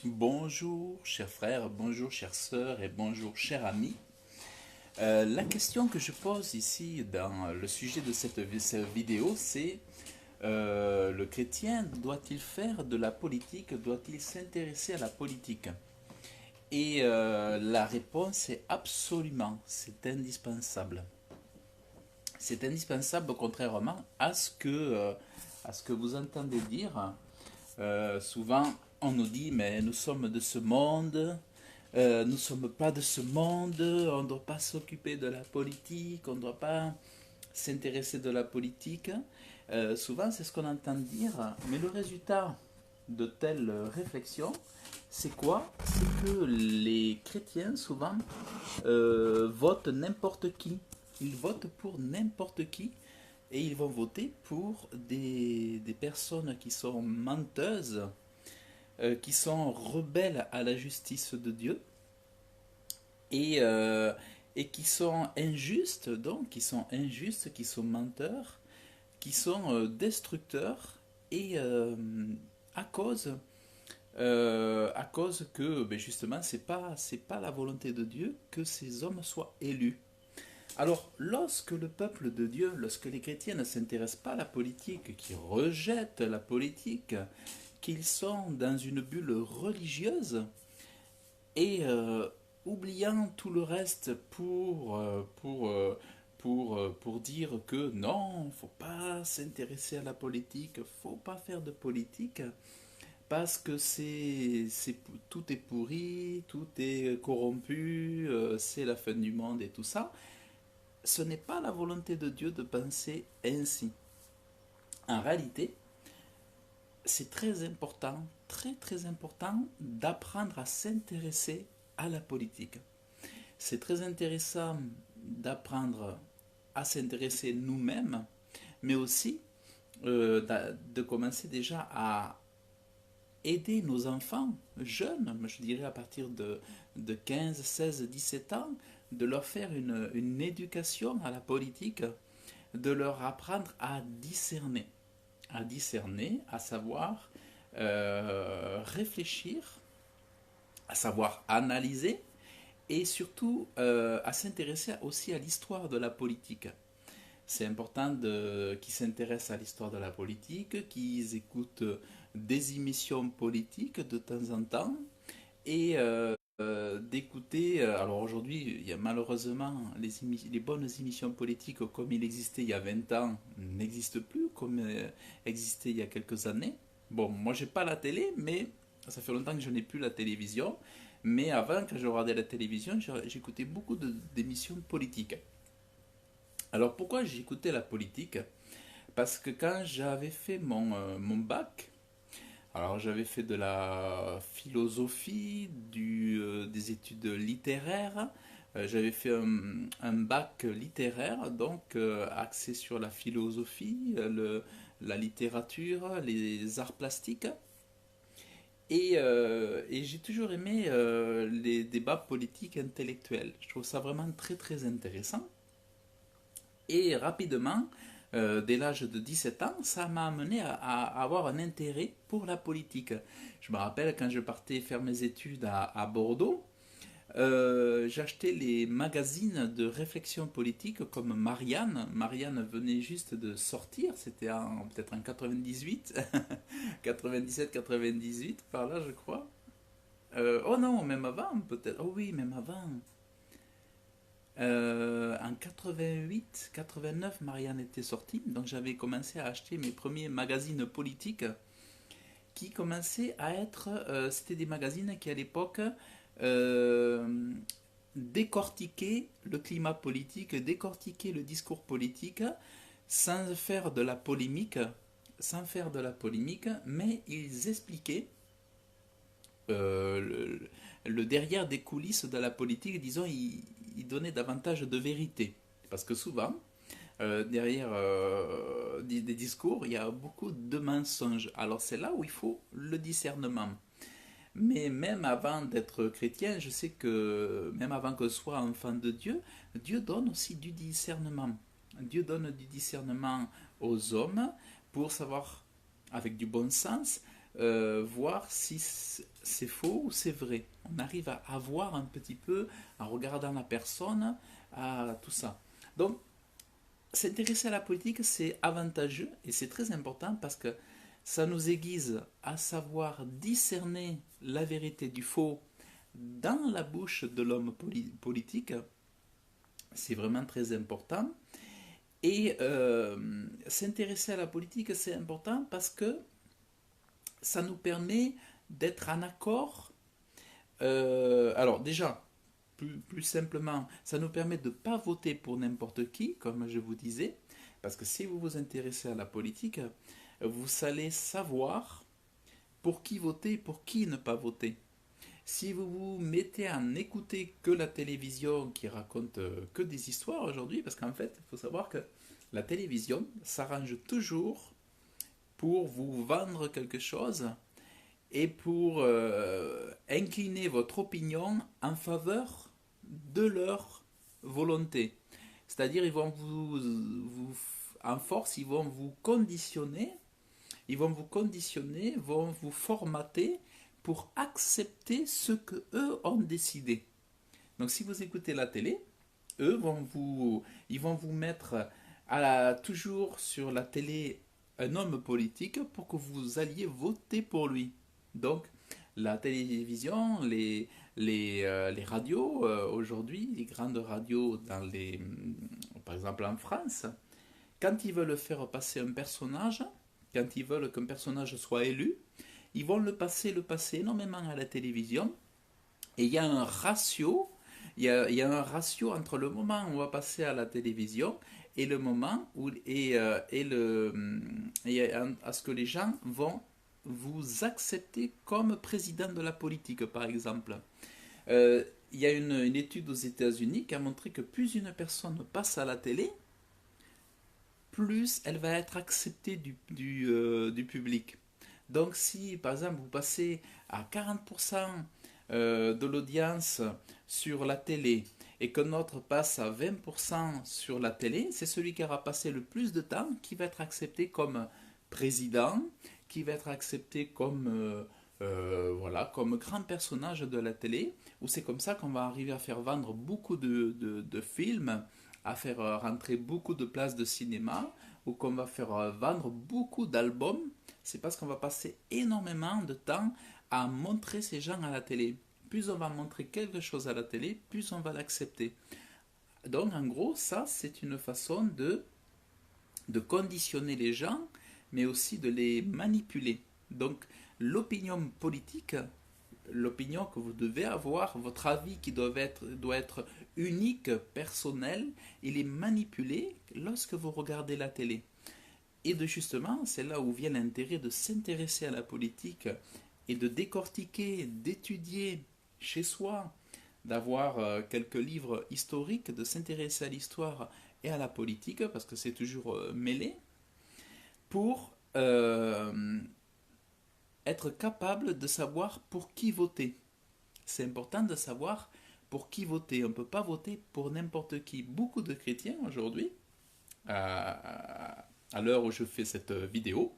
Bonjour chers frères, bonjour chères sœurs et bonjour chers amis. La question que je pose ici dans le sujet de cette vidéo, c'est le chrétien doit-il faire de la politique, doit-il s'intéresser à la politique? Et la réponse est absolument, c'est indispensable. C'est indispensable contrairement à ce que vous entendez dire. Souvent, on nous dit, mais nous sommes de ce monde, nous ne sommes pas de ce monde, on ne doit pas s'occuper de la politique, on ne doit pas s'intéresser de la politique. Souvent, c'est ce qu'on entend dire, mais le résultat de telles réflexions, c'est quoi? C'est que les chrétiens, souvent, votent n'importe qui. Ils votent pour n'importe qui et ils vont voter pour des personnes qui sont menteuses, qui sont rebelles à la justice de Dieu et, euh, et qui sont injustes, donc qui sont injustes, qui sont menteurs, qui sont destructeurs et à cause à cause que ben justement c'est pas la volonté de Dieu que ces hommes soient élus. Alors, lorsque le peuple de Dieu, lorsque les chrétiens ne s'intéressent pas à la politique, qu'ils rejettent la politique, qu'ils sont dans une bulle religieuse et oubliant tout le reste pour dire que non, il ne faut pas s'intéresser à la politique, il ne faut pas faire de politique, parce que tout est pourri, tout est corrompu, c'est la fin du monde et tout ça. Ce n'est pas la volonté de Dieu de penser ainsi. En réalité, c'est très important, très très important d'apprendre à s'intéresser à la politique. C'est très intéressant d'apprendre à s'intéresser nous-mêmes, mais aussi de commencer déjà à aider nos enfants jeunes, je dirais à partir de 15, 16, 17 ans, de leur faire une éducation à la politique, de leur apprendre à discerner, à savoir réfléchir, à savoir analyser et surtout à s'intéresser aussi à l'histoire de la politique. C'est important qu'ils s'intéressent à l'histoire de la politique, qu'ils écoutent des émissions politiques de temps en temps et d'écouter. Alors aujourd'hui, il y a malheureusement les bonnes émissions politiques comme il existait il y a 20 ans n'existent plus comme existait il y a quelques années. Bon, moi j'ai pas la télé, mais ça fait longtemps que je n'ai plus la télévision. Mais avant, quand je regardais la télévision, j'écoutais beaucoup d'émissions politiques. Alors pourquoi j'écoutais la politique? Parce que quand j'avais fait mon bac, alors j'avais fait de la philosophie, des études littéraires, j'avais fait un bac littéraire, donc axé sur la philosophie, la littérature, les arts plastiques. Et j'ai toujours aimé les débats politiques intellectuels. Je trouve ça vraiment très très intéressant. Et rapidement, dès l'âge de 17 ans, ça m'a amené à avoir un intérêt pour la politique. Je me rappelle quand je partais faire mes études à Bordeaux, j'achetais les magazines de réflexion politique comme Marianne. Marianne venait juste de sortir, c'était peut-être en 98, 97, 98, par là je crois. Oh non, même avant peut-être. Oh oui, même avant. En 88, 89, Marianne était sortie, donc j'avais commencé à acheter mes premiers magazines politiques qui commençaient à être, c'était des magazines qui à l'époque euh, décortiquaient le climat politique, décortiquaient le discours politique sans faire de la polémique, mais ils expliquaient euh, le derrière des coulisses de la politique, disons, il donnait davantage de vérité. Parce que souvent, derrière des discours, il y a beaucoup de mensonges. Alors c'est là où il faut le discernement. Mais même avant d'être chrétien, je sais que même avant que soit enfant de Dieu, Dieu donne aussi du discernement. Dieu donne du discernement aux hommes pour savoir, avec du bon sens, voir si c'est faux ou c'est vrai. On arrive à voir un petit peu, en regardant la personne, à tout ça. Donc, s'intéresser à la politique, c'est avantageux et c'est très important parce que ça nous aiguise à savoir discerner la vérité du faux dans la bouche de l'homme politique. C'est vraiment très important. Et s'intéresser à la politique, c'est important parce que ça nous permet d'être en accord. Alors déjà, plus simplement, ça nous permet de ne pas voter pour n'importe qui, comme je vous disais, parce que si vous vous intéressez à la politique, vous allez savoir pour qui voter et pour qui ne pas voter. Si vous vous mettez à n'écouter que la télévision qui raconte que des histoires aujourd'hui, parce qu'en fait, il faut savoir que la télévision s'arrange toujours pour vous vendre quelque chose et pour incliner votre opinion en faveur de leur volonté. C'est-à-dire, ils vont en force, vont vous formater pour accepter ce que eux ont décidé. Donc, si vous écoutez la télé, ils vont vous mettre toujours sur la télé un homme politique pour que vous alliez voter pour lui. Donc, la télévision, les radios, aujourd'hui, les grandes radios par exemple en France, quand ils veulent faire passer un personnage, quand ils veulent qu'un personnage soit élu, ils vont le passer énormément à la télévision. Et il y a un ratio, il y a un ratio entre le moment où on va passer à la télévision et le moment où à ce que les gens vont vous accepter comme président de la politique, par exemple. Il y a une étude aux États-Unis qui a montré que plus une personne passe à la télé, plus elle va être acceptée du public. Donc si par exemple vous passez à 40% de l'audience sur la télé et qu'un autre passe à 20% sur la télé, c'est celui qui aura passé le plus de temps qui va être accepté comme président, qui va être accepté comme, voilà, comme grand personnage de la télé, où c'est comme ça qu'on va arriver à faire vendre beaucoup de films, à faire rentrer beaucoup de places de cinéma, ou qu'on va faire vendre beaucoup d'albums. C'est parce qu'on va passer énormément de temps à montrer ces gens à la télé. Plus on va montrer quelque chose à la télé, plus on va l'accepter. Donc en gros, ça c'est une façon de conditionner les gens, mais aussi de les manipuler. Donc l'opinion politique, l'opinion que vous devez avoir, votre avis qui doit être unique, personnel, il est manipulé lorsque vous regardez la télé. Et de justement, c'est là où vient l'intérêt de s'intéresser à la politique et de décortiquer, d'étudier chez soi, d'avoir quelques livres historiques, de s'intéresser à l'histoire et à la politique, parce que c'est toujours mêlé, pour être capable de savoir pour qui voter. C'est important de savoir pour qui voter. On ne peut pas voter pour n'importe qui. Beaucoup de chrétiens aujourd'hui, à l'heure où je fais cette vidéo,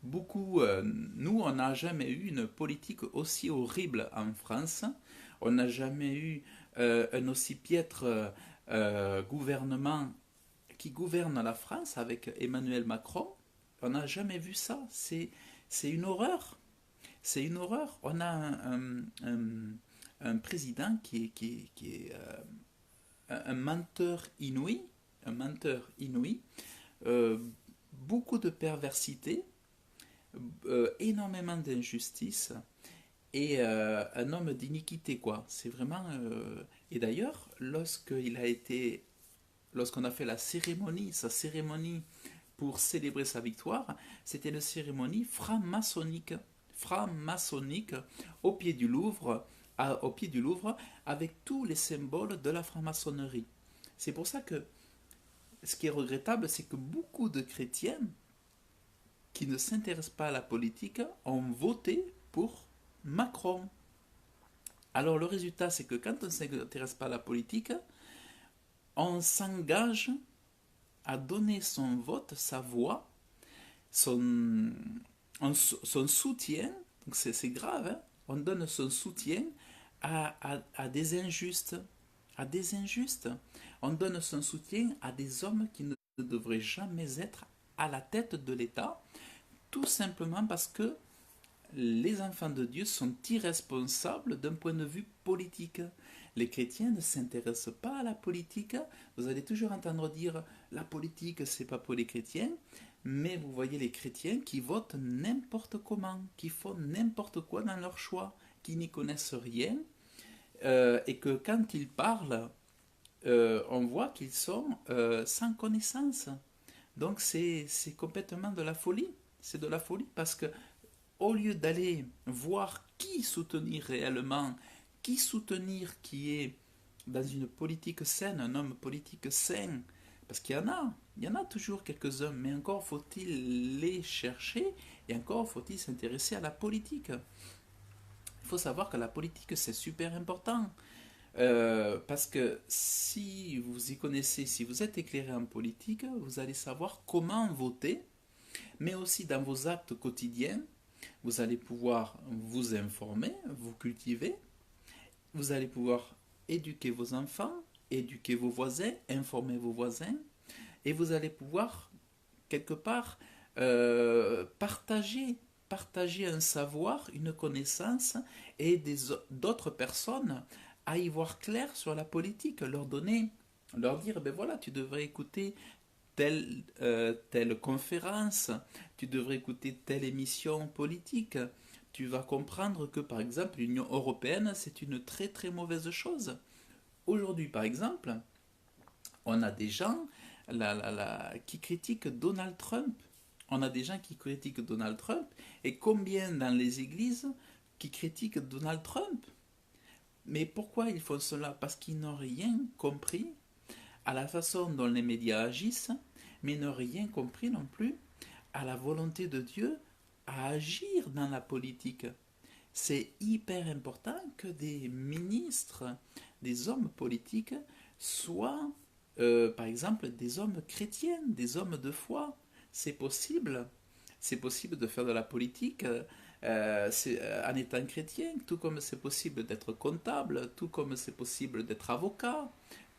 nous, on n'a jamais eu une politique aussi horrible en France. On n'a jamais eu un aussi piètre gouvernement qui gouverne la France avec Emmanuel Macron. On n'a jamais vu ça. C'est une horreur. C'est une horreur. On a un président qui est un menteur inouï, un menteur inouï, beaucoup de perversité, énormément d'injustice et un homme d'iniquité, quoi. C'est vraiment. Et d'ailleurs, lorsqu'on a fait sa cérémonie pour célébrer sa victoire, c'était une cérémonie franc-maçonnique, au pied du Louvre, avec tous les symboles de la franc-maçonnerie. C'est pour ça que ce qui est regrettable, c'est que beaucoup de chrétiens qui ne s'intéressent pas à la politique ont voté pour Macron. Alors le résultat, c'est que quand on ne s'intéresse pas à la politique, on s'engage à donner son vote, sa voix, son, son soutien, donc c'est grave, hein, on donne son soutien à des injustes, à des injustes. On donne son soutien à des hommes qui ne devraient jamais être à la tête de l'État, tout simplement parce que les enfants de Dieu sont irresponsables d'un point de vue politique. Les chrétiens ne s'intéressent pas à la politique. Vous allez toujours entendre dire la politique, c'est pas pour les chrétiens. Mais vous voyez les chrétiens qui votent n'importe comment, qui font n'importe quoi dans leur choix, qui n'y connaissent rien, et que quand ils parlent, on voit qu'ils sont sans connaissance. Donc c'est complètement de la folie. C'est de la folie parce que au lieu d'aller voir qui soutenir réellement, qui soutenir qui est dans une politique saine, un homme politique sain, parce il y en a toujours quelques-uns, mais encore faut-il les chercher et encore faut-il s'intéresser à la politique. Il faut savoir que la politique c'est super important. Parce que si vous y connaissez, si vous êtes éclairé en politique, vous allez savoir comment voter, mais aussi dans vos actes quotidiens, vous allez pouvoir vous informer, vous cultiver, vous allez pouvoir éduquer vos enfants, éduquer vos voisins, informer vos voisins, et vous allez pouvoir, quelque part, partager un savoir, une connaissance, et d'autres personnes à y voir clair sur la politique, leur dire, ben voilà, tu devrais écouter telle conférence, tu devrais écouter telle émission politique. Tu vas comprendre que, par exemple, l'Union européenne, c'est une très très mauvaise chose. Aujourd'hui, par exemple, on a des gens qui critiquent Donald Trump. On a des gens qui critiquent Donald Trump. Et combien dans les églises qui critiquent Donald Trump? Mais pourquoi ils font cela? Parce qu'ils n'ont rien compris à la façon dont les médias agissent, mais n'ont rien compris non plus à la volonté de Dieu à agir dans la politique. C'est hyper important que des ministres, des hommes politiques soient, par exemple, des hommes chrétiens, des hommes de foi. C'est possible. C'est possible de faire de la politique en étant chrétien, tout comme c'est possible d'être comptable, tout comme c'est possible d'être avocat,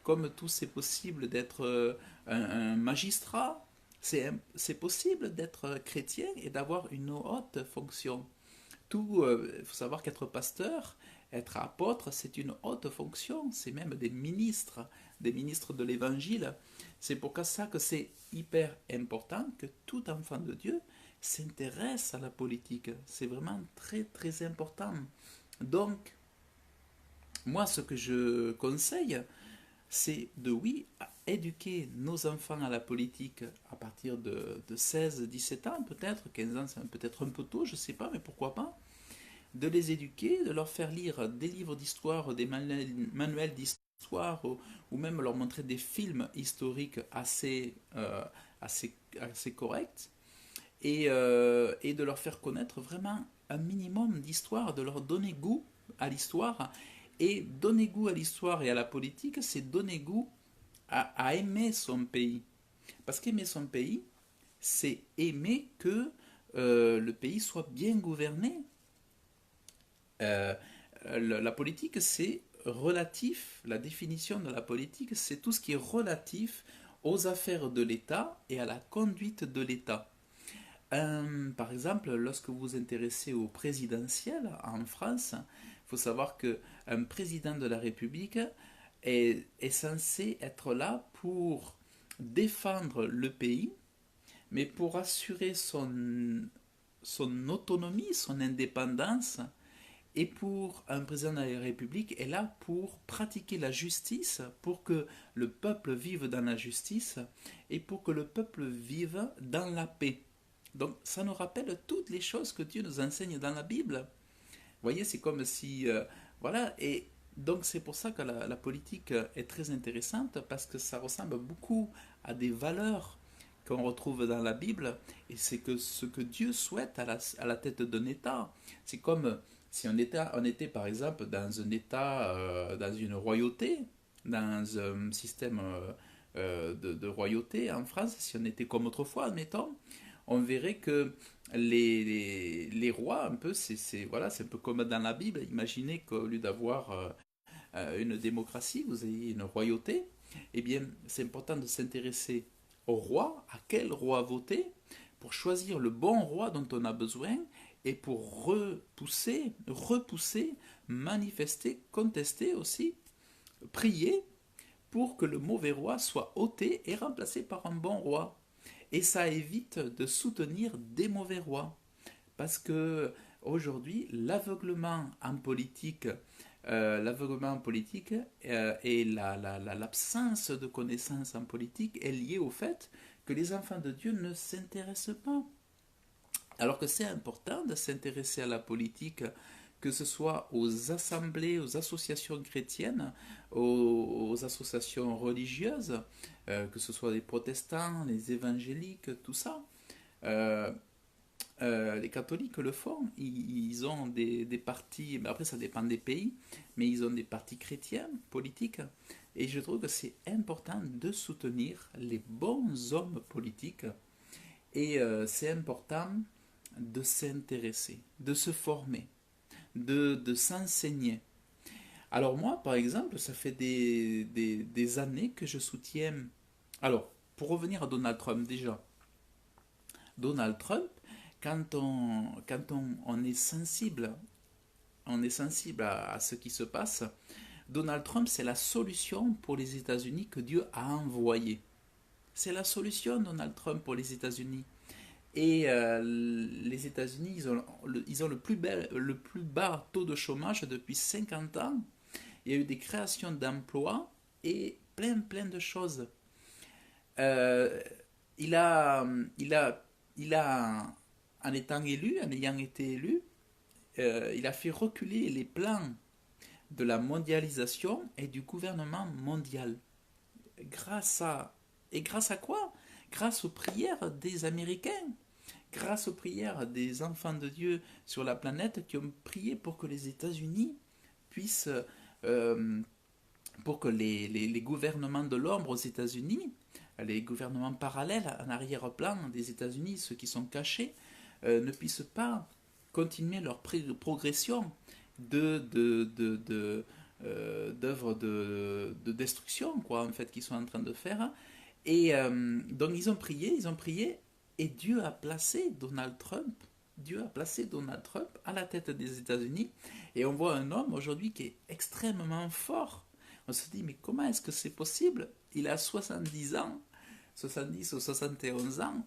comme tout c'est possible d'être un magistrat. C'est possible d'être chrétien et d'avoir une haute fonction. Il faut savoir qu'être pasteur, être apôtre, c'est une haute fonction. C'est même des ministres de l'évangile. C'est pour ça que c'est hyper important que tout enfant de Dieu s'intéresse à la politique. C'est vraiment très très important. Donc, moi, ce que je conseille, c'est de, oui, éduquer nos enfants à la politique à partir de 16-17 ans, peut-être, 15 ans, c'est peut-être un peu tôt, je ne sais pas, mais pourquoi pas, de les éduquer, de leur faire lire des livres d'histoire, des manuels d'histoire, ou même leur montrer des films historiques assez corrects, et de leur faire connaître vraiment un minimum d'histoire, de leur donner goût à l'histoire. Et donner goût à l'histoire et à la politique, c'est donner goût à aimer son pays. Parce qu'aimer son pays, c'est aimer que le pays soit bien gouverné. Euh, la politique, c'est relatif, la définition de la politique, c'est tout ce qui est relatif aux affaires de l'État et à la conduite de l'État. Par exemple, lorsque vous vous intéressez au présidentiel en France, il faut savoir qu'un président de la République est censé être là pour défendre le pays, mais pour assurer son autonomie, son indépendance, et pour un président de la République est là pour pratiquer la justice, pour que le peuple vive dans la justice et pour que le peuple vive dans la paix. Donc ça nous rappelle toutes les choses que Dieu nous enseigne dans la Bible. Vous voyez, c'est comme si... voilà, et donc c'est pour ça que la politique est très intéressante, parce que ça ressemble beaucoup à des valeurs qu'on retrouve dans la Bible, et c'est que ce que Dieu souhaite à la tête d'un État. C'est comme si on était par exemple dans un État, dans une royauté, dans un système de royauté en France, si on était comme autrefois, admettons, on verrait que les rois, un peu, voilà, c'est un peu comme dans la Bible. Imaginez qu'au lieu d'avoir une démocratie, vous ayez une royauté. Eh bien, c'est important de s'intéresser au roi, à quel roi voter, pour choisir le bon roi dont on a besoin et pour repousser, manifester, contester aussi, prier pour que le mauvais roi soit ôté et remplacé par un bon roi. Et ça évite de soutenir des mauvais rois. Parce que aujourd'hui, l'aveuglement en politique et l'absence de connaissances en politique est liée au fait que les enfants de Dieu ne s'intéressent pas. Alors que c'est important de s'intéresser à la politique, que ce soit aux assemblées, aux associations chrétiennes, aux associations religieuses, que ce soit les protestants, les évangéliques, tout ça. Euh, les catholiques le font, ils ont des partis, après ça dépend des pays, mais ils ont des partis chrétiens, politiques, et je trouve que c'est important de soutenir les bons hommes politiques, et c'est important de s'intéresser, de se former, de s'enseigner. Alors moi, par exemple, ça fait des années que je soutiens... Alors, pour revenir à Donald Trump déjà, Donald Trump, quand on est sensible à ce qui se passe, Donald Trump, c'est la solution pour les États-Unis que Dieu a envoyée. C'est la solution, Donald Trump, pour les États-Unis. Et les États-Unis, ils ont le plus bas taux de chômage depuis 50 ans. Il y a eu des créations d'emplois et plein de choses. Euh, il a, il a, il a, en étant élu, en ayant été élu, il a fait reculer les plans de la mondialisation et du gouvernement mondial. Grâce à quoi? Grâce aux prières des Américains, grâce aux prières des enfants de Dieu sur la planète qui ont prié pour que les États-Unis puissent, euh, pour que les gouvernements de l'ombre aux États-Unis, les gouvernements parallèles en arrière-plan des États-Unis, ceux qui sont cachés, ne puissent pas continuer leur progression d'œuvres de destruction, quoi, en fait, qu'ils sont en train de faire. Et donc ils ont prié, et Dieu a placé Donald Trump. Dieu a placé Donald Trump à la tête des États-Unis, et on voit un homme aujourd'hui qui est extrêmement fort. On se dit, mais comment est-ce que c'est possible? Il a 70 ans, 70 ou 71 ans.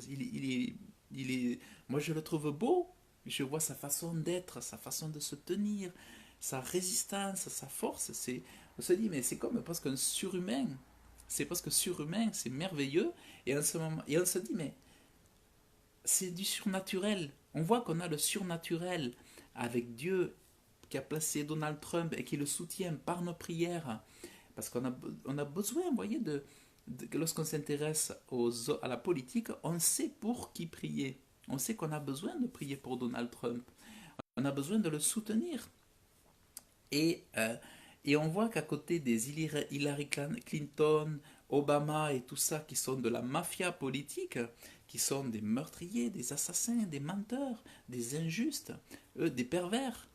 Il est, moi, je le trouve beau. Je vois sa façon d'être, sa façon de se tenir, sa résistance, sa force. On se dit, mais c'est comme presque un surhumain. C'est presque surhumain, c'est merveilleux. Et et on se dit, mais c'est du surnaturel. On voit qu'on a le surnaturel avec Dieu qui a placé Donald Trump et qui le soutient par nos prières. Parce on a besoin, vous voyez, lorsqu'on s'intéresse à la politique, on sait pour qui prier. On sait qu'on a besoin de prier pour Donald Trump. On a besoin de le soutenir. Et, euh, et on voit qu'à côté des Hillary Clinton, Obama et tout ça, qui sont de la mafia politique, qui sont des meurtriers, des assassins, des menteurs, des injustes, des pervers,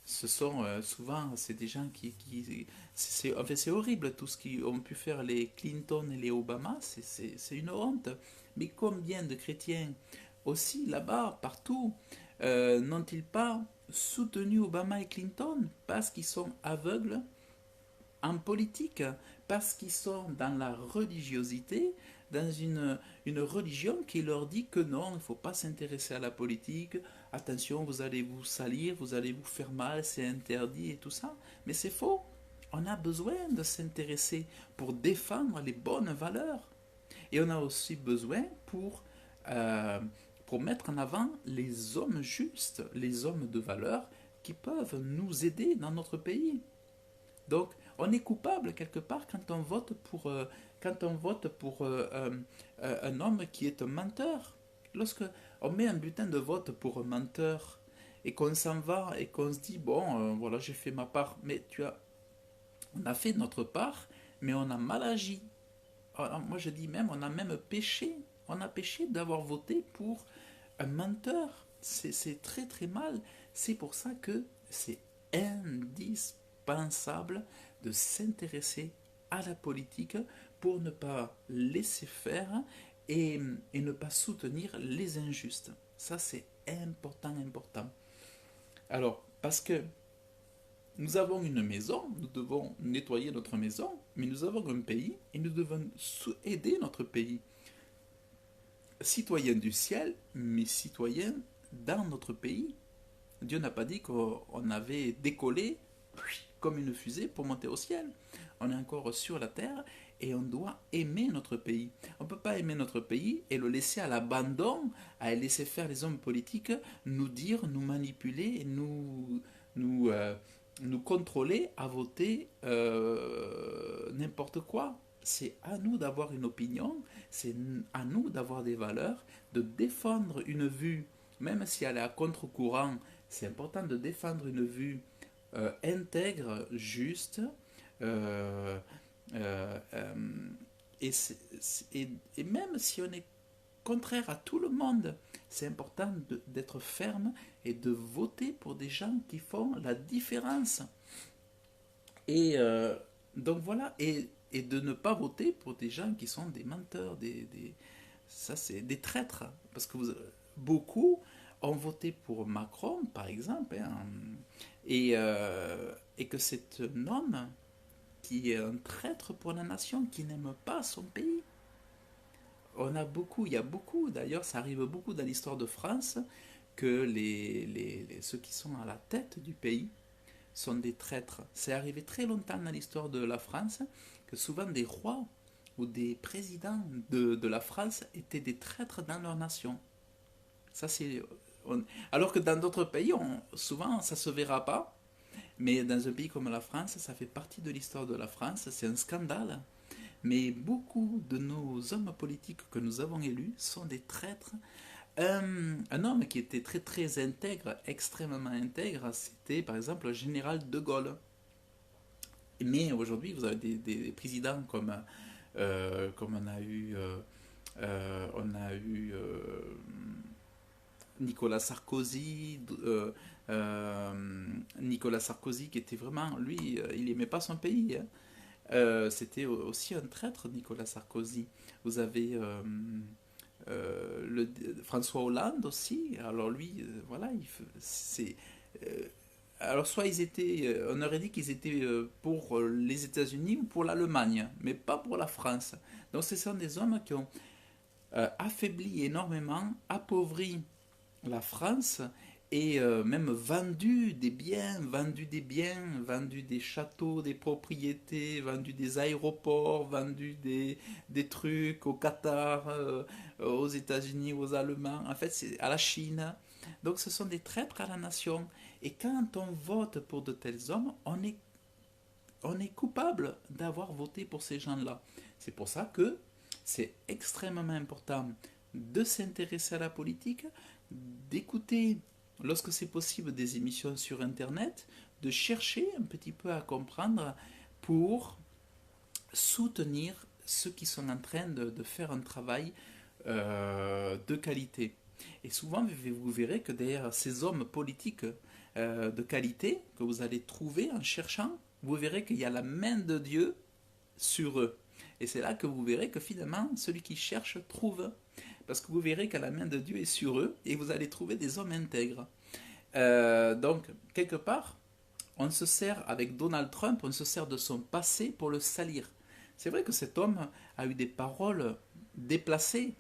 ce sont souvent, c'est des gens en fait, c'est horrible tout ce qu'ont pu faire les Clinton et les Obama, c'est une honte. Mais combien de chrétiens aussi là-bas, partout, n'ont-ils pas soutenu Obama et Clinton parce qu'ils sont aveugles en politique, parce qu'ils sont dans la religiosité, dans une religion qui leur dit que non, il ne faut pas s'intéresser à la politique, attention, vous allez vous salir, vous allez vous faire mal, c'est interdit et tout ça. Mais c'est faux. On a besoin de s'intéresser pour défendre les bonnes valeurs. Et on a aussi besoin euh, pour mettre en avant les hommes justes, les hommes de valeur qui peuvent nous aider dans notre pays. Donc, on est coupable quelque part quand on vote pour un homme qui est un menteur. Lorsque on met un bulletin de vote pour un menteur et qu'on s'en va et qu'on se dit, bon, voilà, j'ai fait ma part, mais on a fait notre part, mais on a mal agi. Alors, moi, je dis même, on a même péché. on a péché d'avoir voté pour un menteur. C'est très très mal. C'est pour ça que c'est indispensable de s'intéresser à la politique pour ne pas laisser faire et, et ne pas soutenir les injustes. Ça, c'est important, important. Alors, parce que nous avons une maison, nous devons nettoyer notre maison, mais nous avons un pays et nous devons aider notre pays. Citoyens du ciel, mais citoyens dans notre pays. Dieu n'a pas dit qu'on avait décollé comme une fusée pour monter au ciel. On est encore sur la terre et on doit aimer notre pays. On ne peut pas aimer notre pays et le laisser à l'abandon, à laisser faire les hommes politiques, nous dire, nous manipuler, nous, nous contrôler à voter n'importe quoi. C'est à nous d'avoir une opinion, c'est à nous d'avoir des valeurs, de défendre une vue, même si elle est à contre-courant. C'est important de défendre une vue intègre, juste, euh, euh, euh, et, et même si on est contraire à tout le monde, c'est important d'être ferme et de voter pour des gens qui font la différence. Et donc voilà, et de ne pas voter pour des gens qui sont des menteurs, ça c'est des traîtres. Parce que beaucoup ont voté pour Macron, par exemple, hein, et que c'est un homme qui est un traître pour la nation, qui n'aime pas son pays. On a beaucoup, il y a beaucoup, d'ailleurs ça arrive beaucoup dans l'histoire de France, que ceux qui sont à la tête du pays sont des traîtres. C'est arrivé très longtemps dans l'histoire de la France que souvent des rois ou des présidents de la France étaient des traîtres dans leur nation. Ça, alors que dans d'autres pays, souvent ça se verra pas, mais dans un pays comme la France, ça fait partie de l'histoire de la France, c'est un scandale. Mais beaucoup de nos hommes politiques que nous avons élus sont des traîtres. Un homme qui était très très intègre, extrêmement intègre, c'était par exemple le général de Gaulle. Mais aujourd'hui, vous avez des présidents comme on a eu Nicolas Sarkozy, Nicolas Sarkozy qui était vraiment, lui, il aimait pas son pays, hein. C'était aussi un traître, Nicolas Sarkozy. Vous avez François Hollande aussi. Alors lui, voilà, c'est. Alors soit ils étaient, on aurait dit qu'ils étaient pour les États-Unis ou pour l'Allemagne, mais pas pour la France. Donc ce sont des hommes qui ont affaibli énormément, appauvri la France et même vendu des châteaux, des propriétés, vendu des aéroports, vendu des trucs au Qatar, aux États-Unis, aux Allemands, en fait c'est à la Chine. Donc ce sont des traîtres à la nation. Et quand on vote pour de tels hommes, on est coupable d'avoir voté pour ces gens-là. C'est pour ça que c'est extrêmement important de s'intéresser à la politique, d'écouter, lorsque c'est possible, des émissions sur Internet, de chercher un petit peu à comprendre pour soutenir ceux qui sont en train de faire un travail de qualité. Et souvent, vous verrez que derrière ces hommes politiques de qualité que vous allez trouver en cherchant, vous verrez qu'il y a la main de Dieu sur eux. Et c'est là que vous verrez que finalement, celui qui cherche trouve. Parce que vous verrez que la main de Dieu est sur eux et vous allez trouver des hommes intègres. Donc, quelque part, on se sert avec Donald Trump, on se sert de son passé pour le salir. C'est vrai que cet homme a eu des paroles déplacées,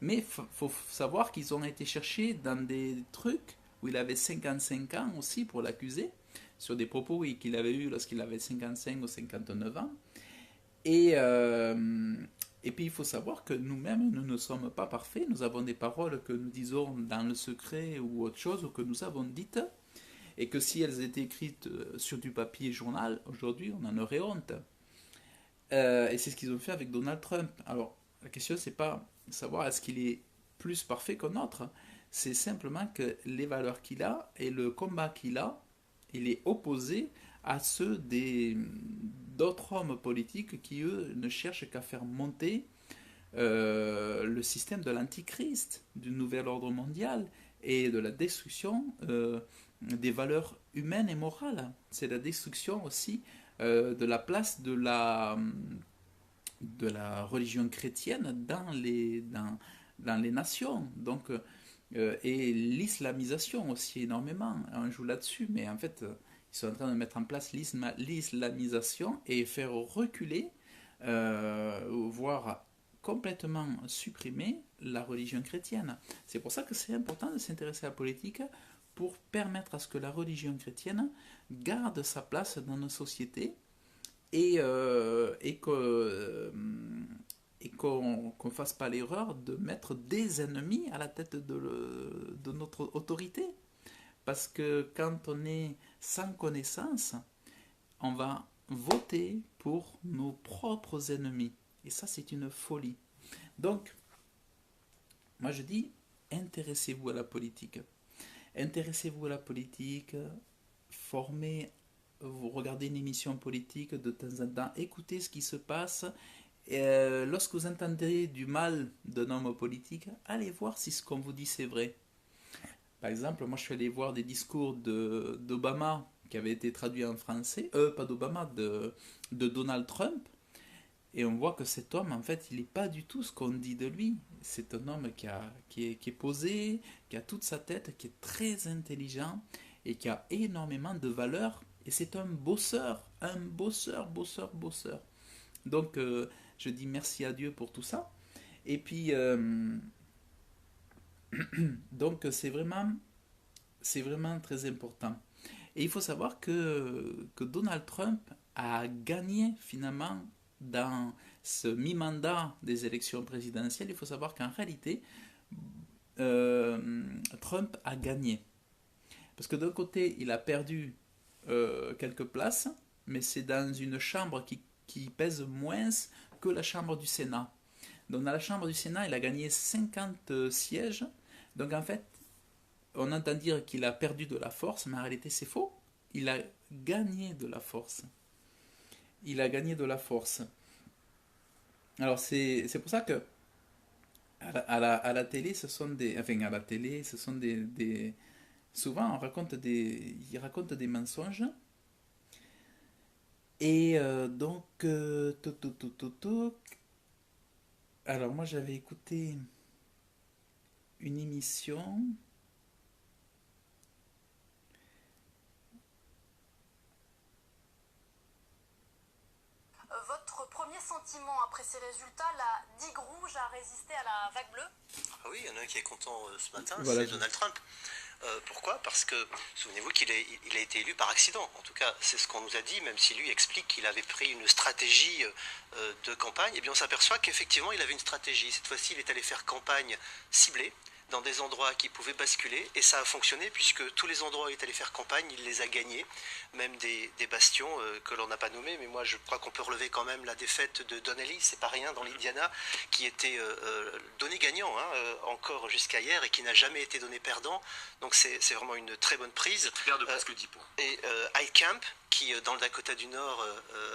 mais il faut savoir qu'ils ont été cherchés dans des trucs où il avait 55 ans aussi pour l'accuser, sur des propos qu'il avait eus lorsqu'il avait 55 ou 59 ans. Et puis il faut savoir que nous-mêmes, nous ne sommes pas parfaits, nous avons des paroles que nous disons dans le secret ou autre chose, ou que nous avons dites, et que si elles étaient écrites sur du papier journal, aujourd'hui on en aurait honte. Et c'est ce qu'ils ont fait avec Donald Trump. Alors la question c'est pas savoir est-ce qu'il est plus parfait qu'un autre, c'est simplement que les valeurs qu'il a et le combat qu'il a, il est opposé à ceux d'autres hommes politiques qui, eux, ne cherchent qu'à faire monter le système de l'antichrist, du nouvel ordre mondial et de la destruction des valeurs humaines et morales. C'est la destruction aussi de la place de la religion chrétienne dans les nations. Donc, et l'islamisation aussi énormément. On joue là-dessus, mais en fait, ils sont en train de mettre en place l'islamisation et faire reculer, voire complètement supprimer la religion chrétienne. C'est pour ça que c'est important de s'intéresser à la politique pour permettre à ce que la religion chrétienne garde sa place dans nos sociétés et qu'on ne fasse pas l'erreur de mettre des ennemis à la tête de notre autorité. Parce que quand on est sans connaissance, on va voter pour nos propres ennemis. Et ça, c'est une folie. Donc, moi je dis, intéressez-vous à la politique. Intéressez-vous à la politique, formez, vous regardez une émission politique de temps en temps, écoutez ce qui se passe. Et lorsque vous entendez du mal d'un homme politique, allez voir si ce qu'on vous dit c'est vrai. Par exemple, moi je suis allé voir des discours d'Obama qui avaient été traduits en français, pas d'Obama, de Donald Trump, et on voit que cet homme, en fait, il n'est pas du tout ce qu'on dit de lui. C'est un homme qui est posé, qui a toute sa tête, qui est très intelligent et qui a énormément de valeur. Et c'est un bosseur, bosseur. Donc, je dis merci à Dieu pour tout ça. Et puis, donc, c'est vraiment très important. Et il faut savoir que Donald Trump a gagné finalement dans ce mi-mandat des élections présidentielles. Il faut savoir qu'en réalité, Trump a gagné. Parce que d'un côté, il a perdu quelques places, mais c'est dans une chambre qui pèse moins que la chambre du Sénat. Donc dans la chambre du Sénat, il a gagné 50 sièges. Donc en fait, on entend dire qu'il a perdu de la force, mais en réalité c'est faux. Il a gagné de la force. Il a gagné de la force. Alors c'est pour ça que à la télé, ce sont des, enfin à la télé, ce sont souvent ils racontent des mensonges. Et donc, alors moi j'avais écouté une émission. Votre premier sentiment après ces résultats, la digue rouge a résisté à la vague bleue? Ah oui, il y en a un qui est content ce matin, Voilà, c'est Donald Trump. Pourquoi? Parce que, souvenez-vous qu'il a été élu par accident. En tout cas, c'est ce qu'on nous a dit, même si lui explique qu'il avait pris une stratégie de campagne. Et bien on s'aperçoit qu'effectivement, il avait une stratégie. Cette fois-ci, il est allé faire campagne ciblée dans des endroits qui pouvaient basculer, et ça a fonctionné puisque tous les endroits où il est allé faire campagne, il les a gagnés, même des bastions que l'on n'a pas nommés, mais moi je crois qu'on peut relever quand même la défaite de Donnelly, c'est pas rien, dans l'Indiana, qui était donné gagnant encore jusqu'à hier et qui n'a jamais été donné perdant, donc c'est vraiment une très bonne prise. Perd de presque 10 points. Et Heitkamp, qui dans le Dakota du Nord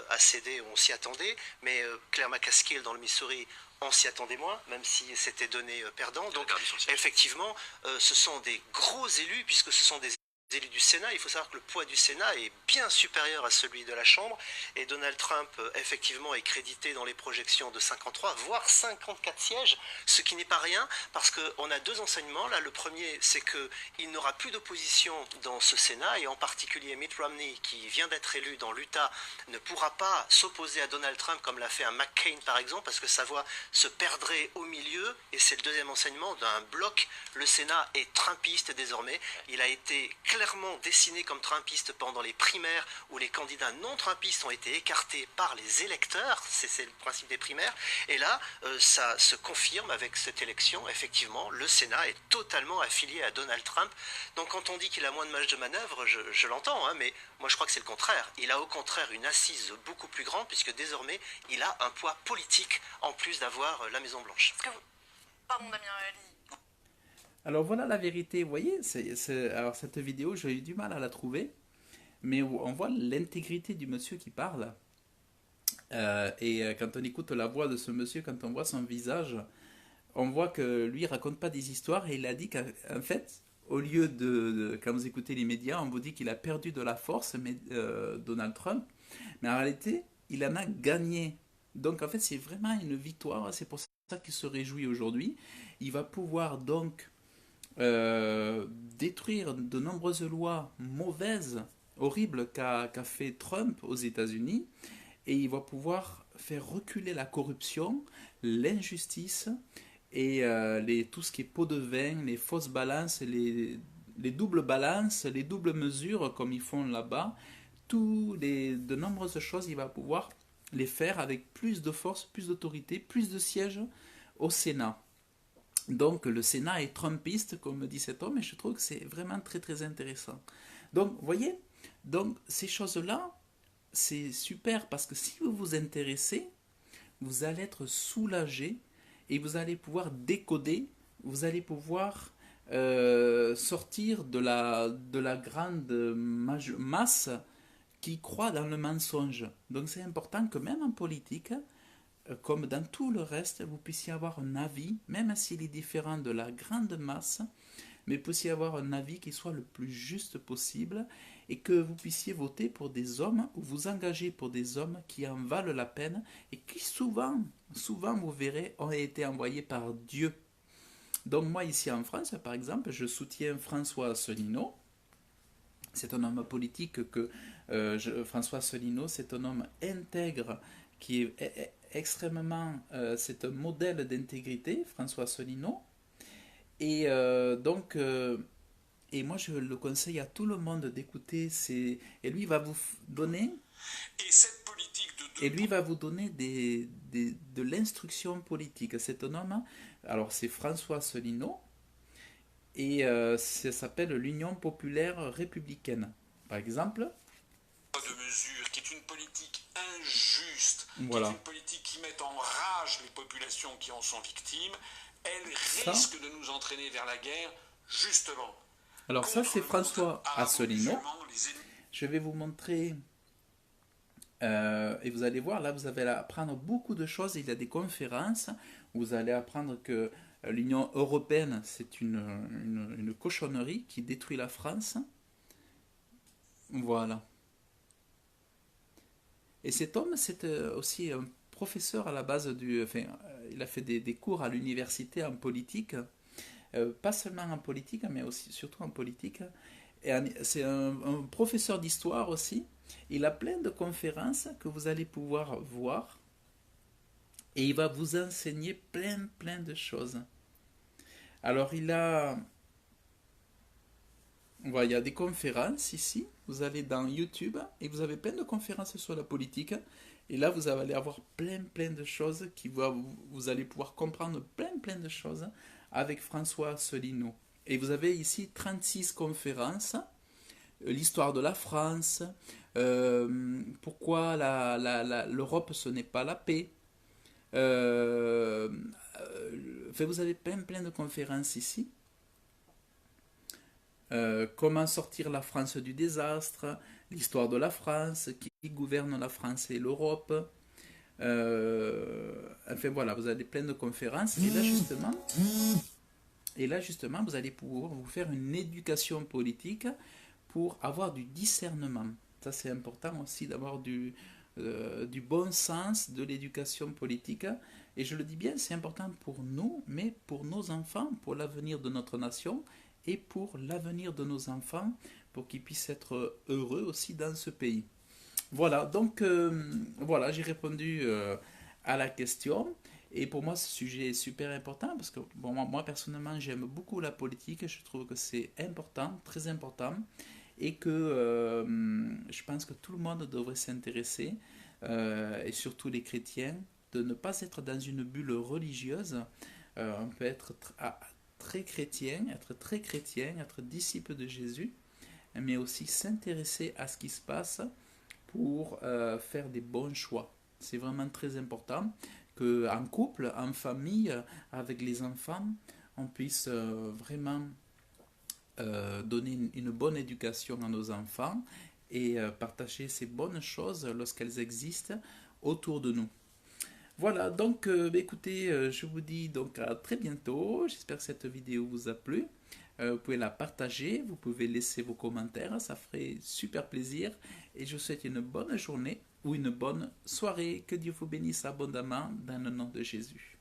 a cédé, on s'y attendait, mais Claire McCaskill dans le Missouri, on s'y attendait moins, même si c'était donné perdant. Donc effectivement, ce sont des gros élus, puisque ce sont des élus du Sénat. Il faut savoir que le poids du Sénat est bien supérieur à celui de la Chambre, et Donald Trump effectivement est crédité dans les projections de 53 voire 54 sièges, ce qui n'est pas rien, parce qu'on a deux enseignements. Là, le premier, c'est qu'il n'aura plus d'opposition dans ce Sénat, et en particulier Mitt Romney, qui vient d'être élu dans l'Utah, ne pourra pas s'opposer à Donald Trump comme l'a fait un McCain par exemple, parce que sa voix se perdrait au milieu. Et c'est le deuxième enseignement d'un bloc. Le Sénat est trumpiste désormais. Il a été clairement dessiné comme trumpiste pendant les primaires, où les candidats non trumpistes ont été écartés par les électeurs. C'est le principe des primaires. Et là, ça se confirme avec cette élection. Effectivement, le Sénat est totalement affilié à Donald Trump. Donc quand on dit qu'il a moins de marge de manœuvre, je l'entends, hein, mais moi je crois que c'est le contraire. Il a au contraire une assise beaucoup plus grande, puisque désormais il a un poids politique en plus d'avoir la Maison Blanche. Pardon Damien, alors voilà la vérité, vous voyez, alors cette vidéo, j'ai eu du mal à la trouver, mais on voit l'intégrité du monsieur qui parle. Quand on écoute la voix de ce monsieur, quand on voit son visage, on voit que lui il raconte pas des histoires et il a dit qu'en fait, au lieu quand vous écoutez les médias, on vous dit qu'il a perdu de la force, mais, Donald Trump, mais en réalité, il en a gagné. Donc en fait, c'est vraiment une victoire, c'est pour ça qu'il se réjouit aujourd'hui. Il va pouvoir donc euh, détruire de nombreuses lois mauvaises, horribles qu'a fait Trump aux États-Unis, et il va pouvoir faire reculer la corruption, l'injustice et tout ce qui est pot de vin, les fausses balances, les doubles balances, les doubles mesures comme ils font là-bas, de nombreuses choses, il va pouvoir les faire avec plus de force, plus d'autorité, plus de sièges au Sénat. Donc le Sénat est trumpiste, comme dit cet homme, et je trouve que c'est vraiment très très intéressant. Donc, vous voyez, donc ces choses-là, c'est super parce que si vous vous intéressez, vous allez être soulagé et vous allez pouvoir décoder, vous allez pouvoir sortir de la grande masse qui croit dans le mensonge. Donc c'est important que même en politique, comme dans tout le reste, vous puissiez avoir un avis, même s'il est différent de la grande masse, mais vous puissiez avoir un avis qui soit le plus juste possible et que vous puissiez voter pour des hommes ou vous engager pour des hommes qui en valent la peine et qui souvent, souvent vous verrez, ont été envoyés par Dieu. Donc moi ici en France, par exemple, je soutiens François Asselineau. C'est un homme politique François Asselineau, c'est un homme intègre qui est extrêmement, c'est un modèle d'intégrité, François Asselineau. Donc, et moi je le conseille à tout le monde d'écouter et lui va vous donner Et cette politique et lui va vous donner de l'instruction politique. C'est un homme, alors c'est François Asselineau et ça s'appelle l'Union populaire républicaine. Par exemple, de mesure, qui est une politique injuste, voilà. qui est une politique qui met en rage les populations qui en sont victimes, elle Ça, risque de nous entraîner vers la guerre, justement. alors ça c'est François Asselineau. Je vais vous montrer et vous allez voir, là vous allez apprendre beaucoup de choses. Il y a des conférences où vous allez apprendre que l'Union européenne c'est une cochonnerie qui détruit la France. Voilà. Et cet homme, c'est aussi un professeur à la base enfin, il a fait des cours à l'université en politique, pas seulement en politique, mais aussi surtout en politique. Et c'est un professeur d'histoire aussi. Il a plein de conférences que vous allez pouvoir voir et il va vous enseigner plein de choses. Alors voilà, il y a des conférences ici. Vous allez dans YouTube et vous avez plein de conférences sur la politique. Et là, vous allez avoir plein de choses vous allez pouvoir comprendre plein de choses avec François Asselineau. Et vous avez ici 36 conférences. L'histoire de la France, pourquoi l'Europe ce n'est pas la paix. Enfin, vous avez plein de conférences ici. Comment sortir la France du désastre, l'histoire de la France, qui gouverne la France et l'Europe. Enfin voilà, vous avez plein de conférences. Et là justement, vous allez pouvoir vous faire une éducation politique pour avoir du discernement. Ça c'est important aussi d'avoir du bon sens de l'éducation politique. Et je le dis bien, c'est important pour nous, mais pour nos enfants, pour l'avenir de notre nation et pour l'avenir de nos enfants, pour qu'ils puissent être heureux aussi dans ce pays. Voilà, donc voilà, j'ai répondu à la question. Et pour moi, ce sujet est super important parce que bon, moi personnellement, j'aime beaucoup la politique. Je trouve que c'est important, très important, et que je pense que tout le monde devrait s'intéresser, et surtout les chrétiens, de ne pas être dans une bulle religieuse. On peut être très chrétien, être disciple de Jésus, mais aussi s'intéresser à ce qui se passe pour faire des bons choix. C'est vraiment très important qu'en couple, en famille, avec les enfants, on puisse vraiment donner une bonne éducation à nos enfants et partager ces bonnes choses lorsqu'elles existent autour de nous. Voilà, donc écoutez, je vous dis donc à très bientôt. J'espère que cette vidéo vous a plu. Vous pouvez la partager, vous pouvez laisser vos commentaires, ça ferait super plaisir. Et je vous souhaite une bonne journée ou une bonne soirée. Que Dieu vous bénisse abondamment dans le nom de Jésus.